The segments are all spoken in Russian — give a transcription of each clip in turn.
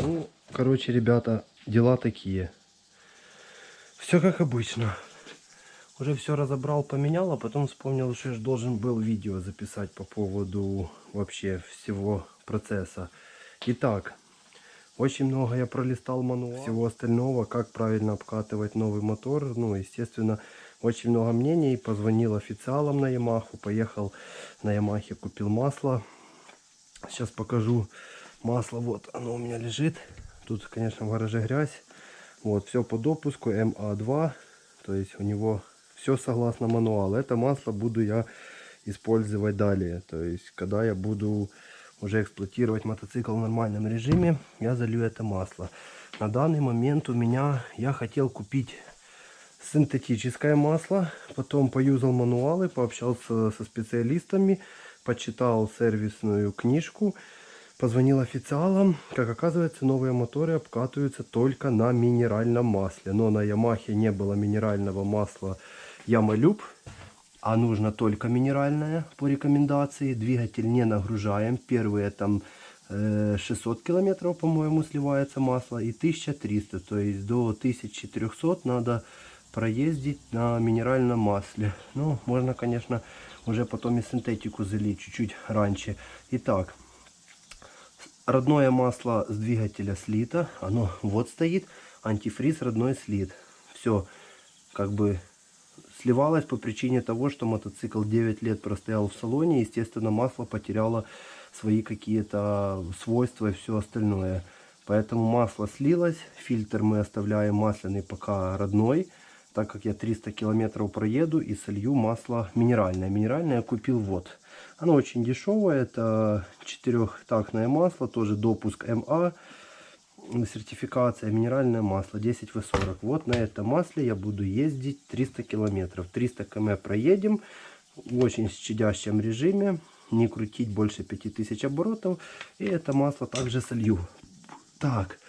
Ну, короче, ребята, дела такие. Все как обычно. Уже все разобрал, поменял, а потом вспомнил, что я должен был видео записать по поводу вообще всего процесса. Итак, очень много я пролистал мануал всего остального, как правильно обкатывать новый мотор. Ну, естественно, очень много мнений. Позвонил официалам на Ямаху, поехал на Ямахе, купил масло. Сейчас покажу масло. Вот оно у меня лежит. Тут, конечно, в гараже грязь. Вот, все по допуску, МА2. То есть у него все согласно мануалу. Это масло буду я использовать далее. То есть, когда я буду уже эксплуатировать мотоцикл в нормальном режиме, я залью это масло. На данный момент у меня, я хотел купить синтетическое масло. Потом поюзал мануалы, пообщался со специалистами, почитал сервисную книжку. Позвонил официалам. Как оказывается, новые моторы обкатываются только на минеральном масле. Но на Ямахе не было минерального масла Ямалюб, а нужно только минеральное по рекомендации. Двигатель не нагружаем. Первые там 600 километров, по-моему, сливается масло, и 1300. То есть до 1300 надо проездить на минеральном масле. Ну, можно, конечно, уже потом и синтетику залить чуть-чуть раньше. Итак, родное масло с двигателя слито. Оно вот стоит. Антифриз родной слит. Все как бы сливалось по причине того, что мотоцикл 9 лет простоял в салоне. Естественно, масло потеряло свои какие-то свойства и все остальное. Поэтому масло слилось. Фильтр мы оставляем масляный пока родной. Так как я 300 километров проеду и солью масло минеральное. Минеральное я купил вот. Оно очень дешевое. Это 4-тактное масло. Тоже допуск МА. Сертификация минеральное масло 10В40. Вот на этом масле я буду ездить 300 километров. 300 км проедем в очень щадящем режиме. Не крутить больше 5000 оборотов. И это масло также солью. Так.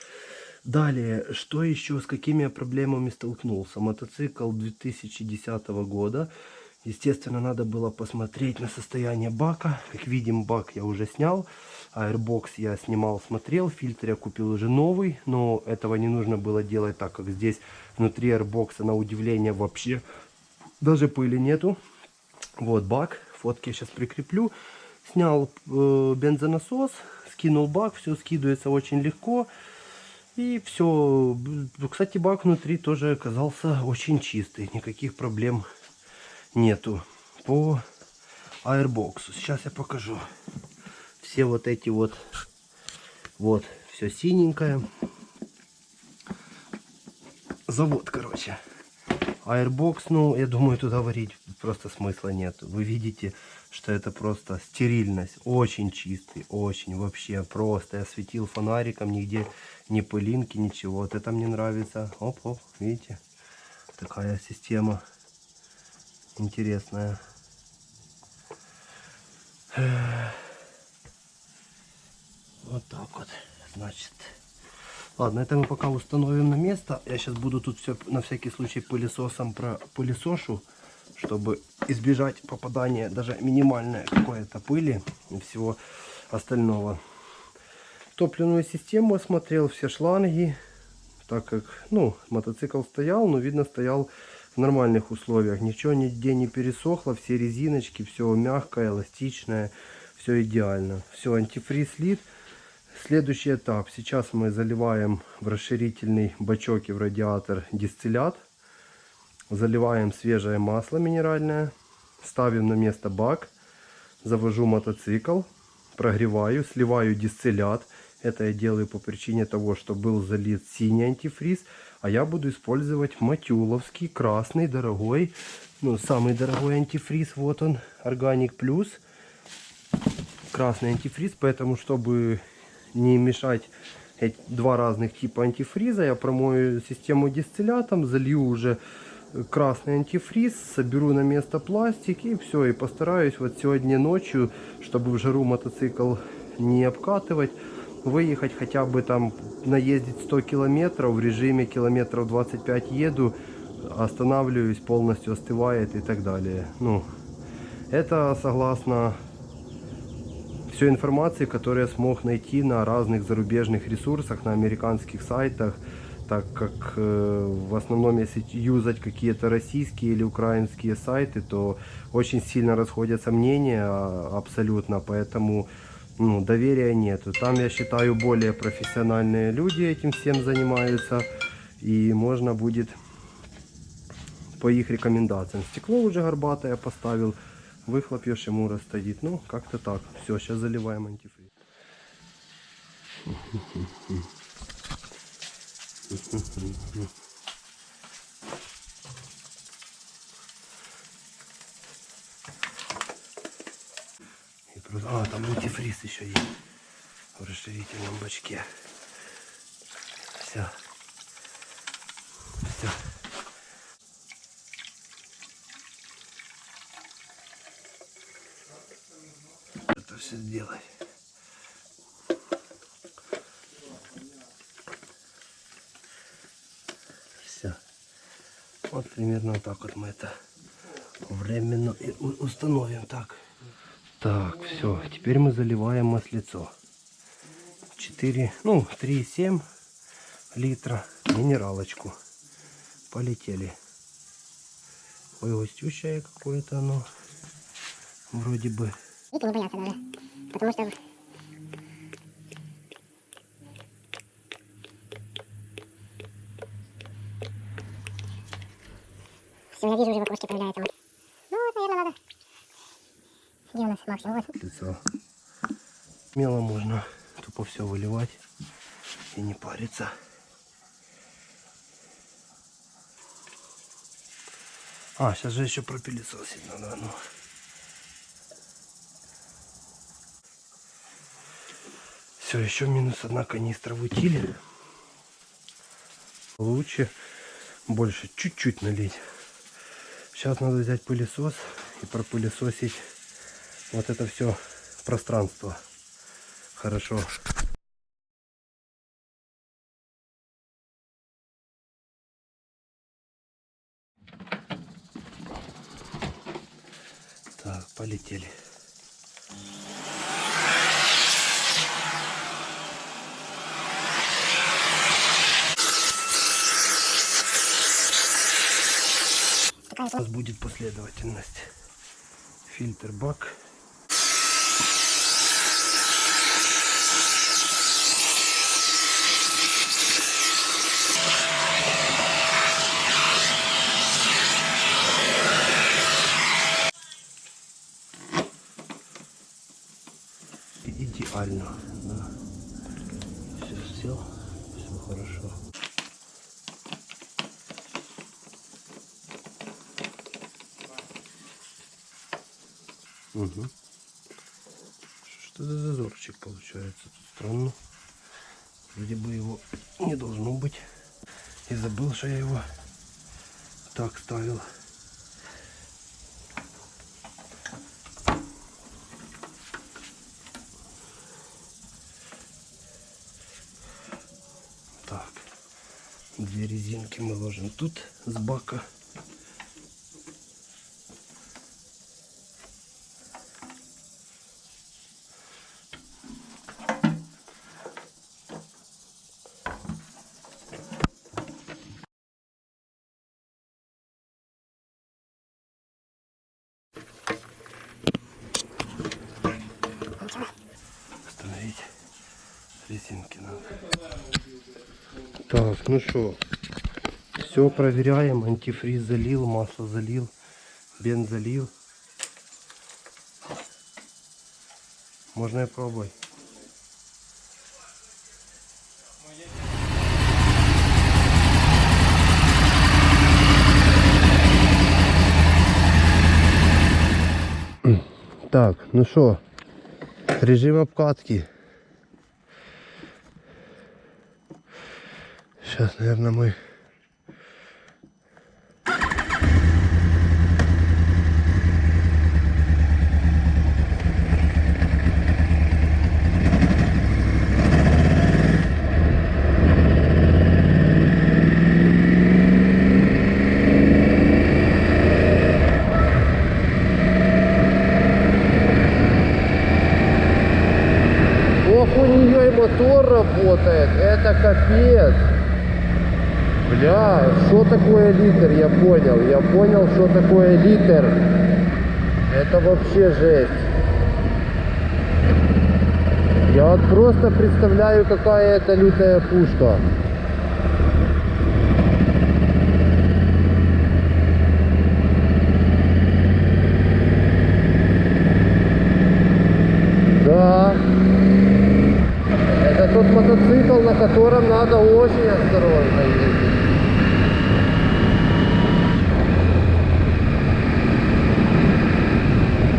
Далее, что еще, с какими я проблемами столкнулся? Мотоцикл 2010 года. Естественно, надо было посмотреть на состояние бака. Как видим, бак я уже снял. Airbox я снимал, смотрел. Фильтр я купил уже новый. Но этого не нужно было делать, так как здесь внутри Airbox, на удивление, вообще даже пыли нету. Вот бак. Фотки я сейчас прикреплю. Снял бензонасос, скинул бак. Все скидывается очень легко. И все. Кстати, бак внутри тоже оказался очень чистый. Никаких проблем нету по Airbox. Сейчас я покажу. Все вот эти вот. Вот. Все синенькое. Завод, короче. Airbox, ну, я думаю, туда варить просто смысла нет. Вы видите, что это просто стерильность. Очень чистый, очень вообще просто. Я светил фонариком, нигде ни пылинки, ничего. Вот это мне нравится. Оп-оп, видите? Такая система интересная. Вот так вот, значит. Ладно, это мы пока установим на место. Я сейчас буду тут все на всякий случай пылесосом пропылесошу, чтобы избежать попадания даже минимальной какой-то пыли и всего остального. Топливную систему осмотрел, все шланги, так как, ну, мотоцикл стоял, но видно стоял в нормальных условиях. Ничего нигде не пересохло, все резиночки, все мягкое, эластичное, все идеально. Все, антифриз слит. Следующий этап. Сейчас мы заливаем в расширительный бачок и в радиатор дистиллят. Заливаем свежее масло минеральное. Ставим на место бак. Завожу мотоцикл. Прогреваю. Сливаю дистиллят. Это я делаю по причине того, что был залит синий антифриз. А я буду использовать матюловский, красный, дорогой. Ну, самый дорогой антифриз. Вот он. Organic Plus. Красный антифриз. Поэтому, чтобы не мешать два разных типа антифриза, я промою систему дистиллятом, залью уже красный антифриз, соберу на место пластик и все. И постараюсь вот сегодня ночью, чтобы в жару мотоцикл не обкатывать, выехать хотя бы там, наездить 100 километров в режиме километров 25 еду, останавливаюсь, полностью остывает и так далее. Ну, это согласно всей информации, которую я смог найти на разных зарубежных ресурсах, на американских сайтах, так как в основном, если юзать какие-то российские или украинские сайты, то очень сильно расходятся мнения абсолютно, поэтому доверия нету. Там, я считаю, более профессиональные люди этим всем занимаются, и можно будет по их рекомендациям. Стекло уже горбатое поставил, выхлоп Йошимура стоит. Ну, как-то так. Все, сейчас заливаем антифриз. А, там антифриз еще есть в расширительном бачке. Все. Все. Это все сделай. Все. Вот примерно вот так вот мы это временно и установим. Так. Так, все. Теперь мы заливаем маслицо. 3,7 литра минералочку. Полетели. Ой, густющее какое-то оно. Вроде бы. Это не бояться надо, потому что все, я вижу, уже в окошке появляется. Вот. Ну вот, наверное, надо. Где у нас максимум? Вот. Лицо. Смело можно тупо все выливать и не париться. А, сейчас же еще пропылесосить надо. Ну. Все, еще минус одна канистра в утиле. Лучше больше чуть-чуть налить. Сейчас надо взять пылесос и пропылесосить вот это все пространство. Хорошо. Так, полетели. У нас будет последовательность. Фильтр, бак. Идеально. Да. Все хорошо. Угу. Что за зазорчик получается? Тут странно. Вроде бы его не должно быть. И забыл, что я его так ставил. Так. Две резинки мы ложим тут с бака. Установить резинки надо. Так, ну что, все проверяем. Антифриз залил, масло залил, бенз залил. Можно и пробовать. Так, ну что, режим обкатки. Сейчас, наверное, мы... как у нее и мотор работает, это капец. Бля, что такое литр, я понял, что такое литр. Это вообще жесть. Я вот просто представляю, какая это лютая пушка. Да. Это тот мотоцикл, на котором надо очень осторожно ездить.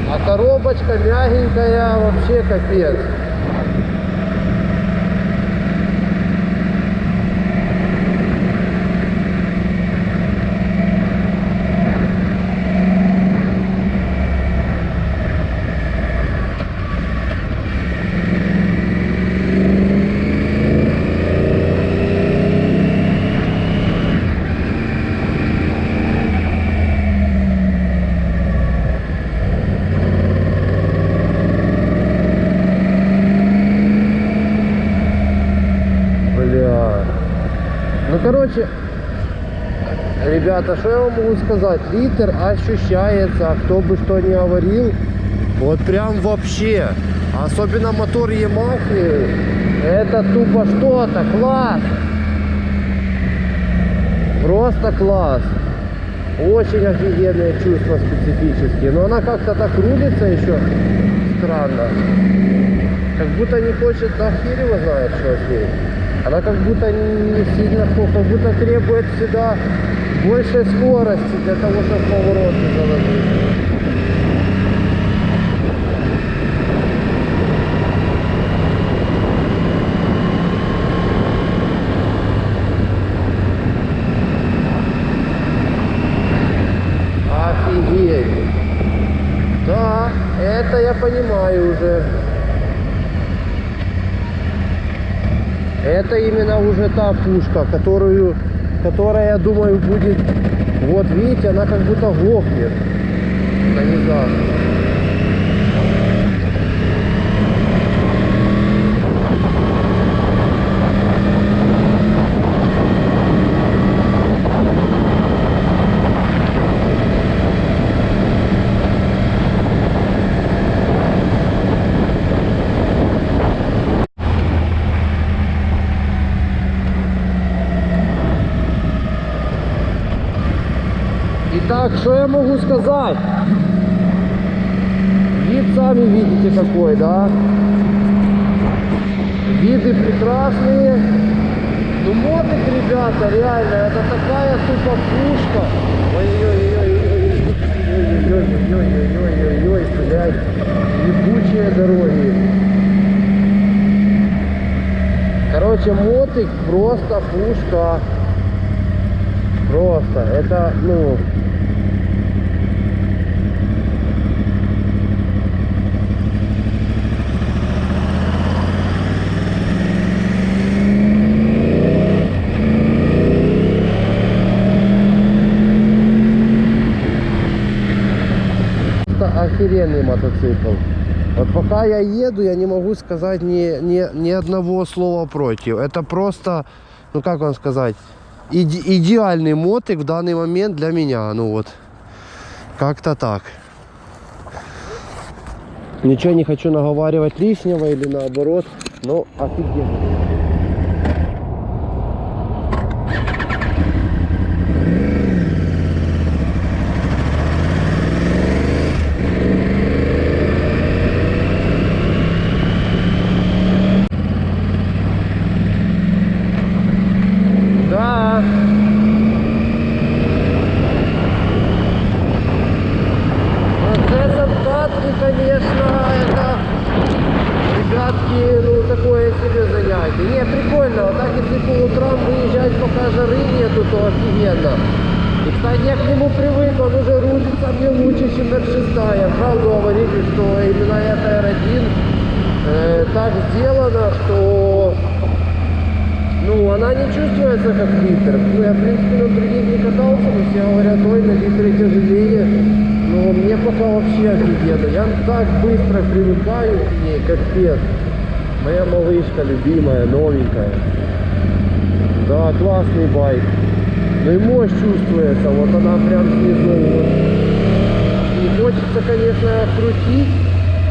А коробочка мягенькая, вообще капец. Ну, короче, ребята, что я вам могу сказать? Литр ощущается, а кто бы что ни говорил, вот прям вообще. Особенно мотор Ямахи, это тупо что-то, класс. Просто класс. Очень офигенные чувства специфические. Но она как-то так рулится еще странно. Как будто не хочет, да хер его знает, что с ней. Она как будто не сильно, как будто требует сюда большей скорости для того, чтобы повороты заложить. Офигеть! Да, это я понимаю уже. Это именно уже та пушка, которая, я думаю, будет... Вот видите, она как будто глохнет. Да не знаю. Итак, что я могу сказать? Вид сами видите какой, да? Виды прекрасные. Ну, мотик, ребята, реально, это такая тупо пушка. Ой-ой-ой-ой-ой-ой-ой-ой-ой-ой-ой, блядь, ебучие дороги. Короче, мотик просто пушка. Просто, это, ну... Охеренный мотоцикл. Вот пока я еду, я не могу сказать ни одного слова против. Это просто, ну как вам сказать, идеальный мотик в данный момент для меня. Ну вот, как-то так. Ничего не хочу наговаривать лишнего или наоборот, но офигенно. Процесс обкатки, конечно, это, ребятки, ну такое себе занятие. Не, прикольно, вот так если по утрам выезжать, пока жары нету, то офигенно. И, кстати, я к нему привык, он уже рулится мне лучше, чем R6. Правду говорили, что именно эта R1 так сделана, что... Ну, она не чувствуется как литр. Ну, я, в принципе, на других не катался, но все говорят, ой, на литре тяжелее. Но мне пока вообще офигенно. Я так быстро привыкаю к ней, капец. Моя малышка любимая, новенькая. Да, классный байк. Ну и мощь чувствуется, вот она прям снизу. Вот. Не хочется, конечно, крутить,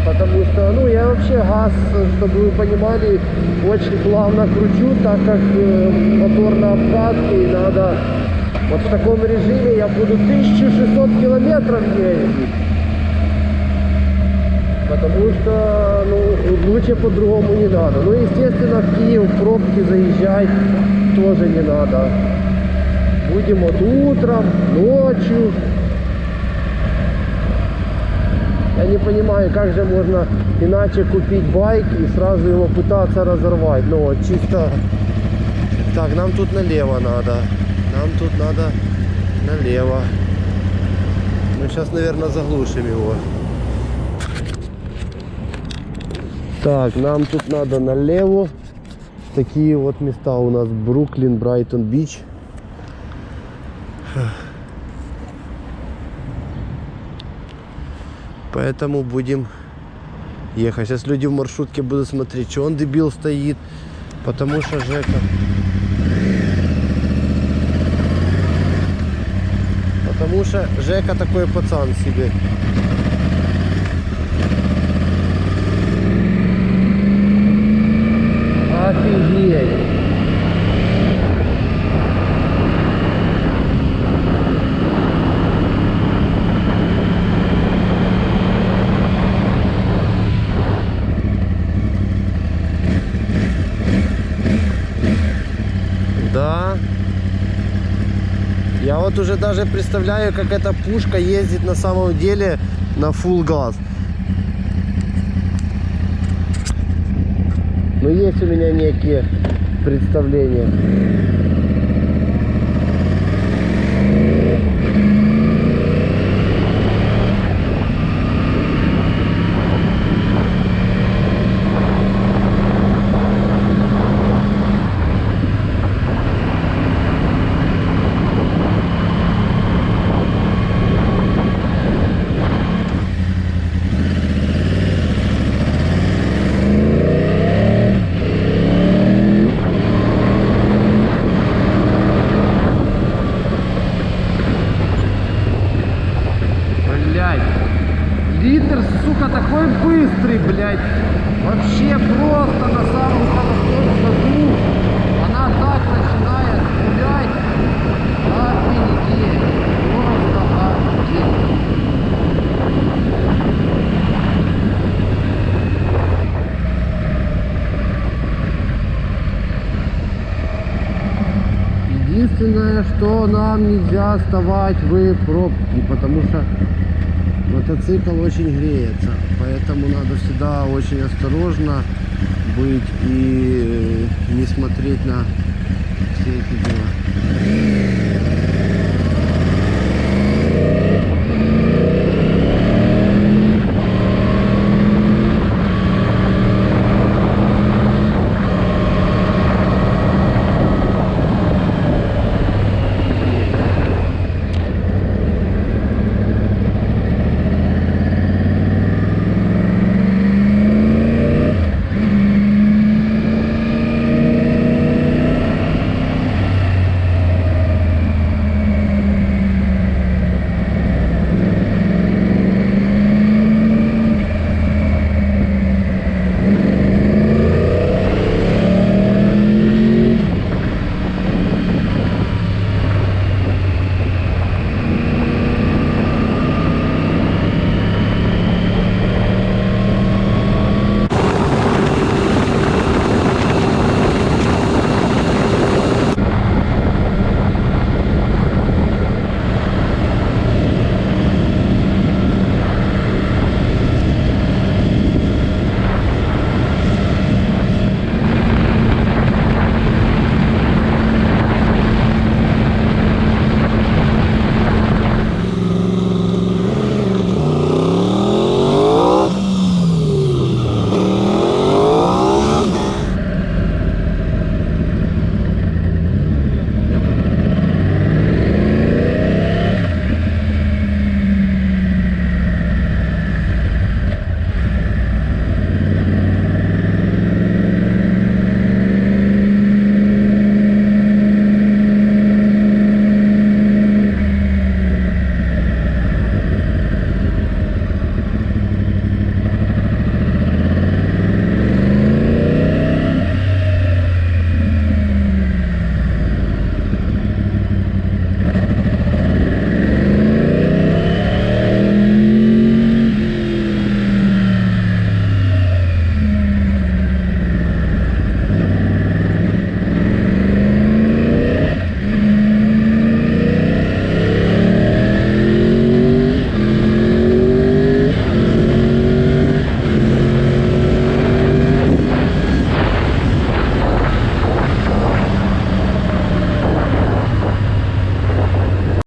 потому что, ну, я вообще газ, чтобы вы понимали, очень плавно кручу, так как мотор на обкатке, и надо вот в таком режиме я буду 1600 километров ездить. Потому что, ну, лучше по-другому не надо. Ну, естественно, в Киев в пробки заезжать тоже не надо. Будем вот утром, ночью. Я не понимаю, как же можно иначе купить байк и сразу его пытаться разорвать. Ну вот чисто... Так, нам тут налево надо. Нам тут надо налево. Мы сейчас, наверное, заглушим его. Так, нам тут надо налево. Такие вот места у нас: Бруклин, Брайтон Бич. Поэтому будем ехать. Сейчас люди в маршрутке будут смотреть, что он дебил стоит. Потому что Жека... Потому что Жека такой пацан себе. Офигеть! Да. Я вот уже даже представляю, как эта пушка ездит на самом деле на full газ. Но есть у меня некие представления. Литр, сука, такой быстрый, блядь. Вообще просто на самом холостом ходу она так начинает гулять. Офигеть. Просто офигеть. Единственное, что нам нельзя вставать в пробки, потому что мотоцикл очень греется, поэтому надо всегда очень осторожно быть и не смотреть на все эти дела.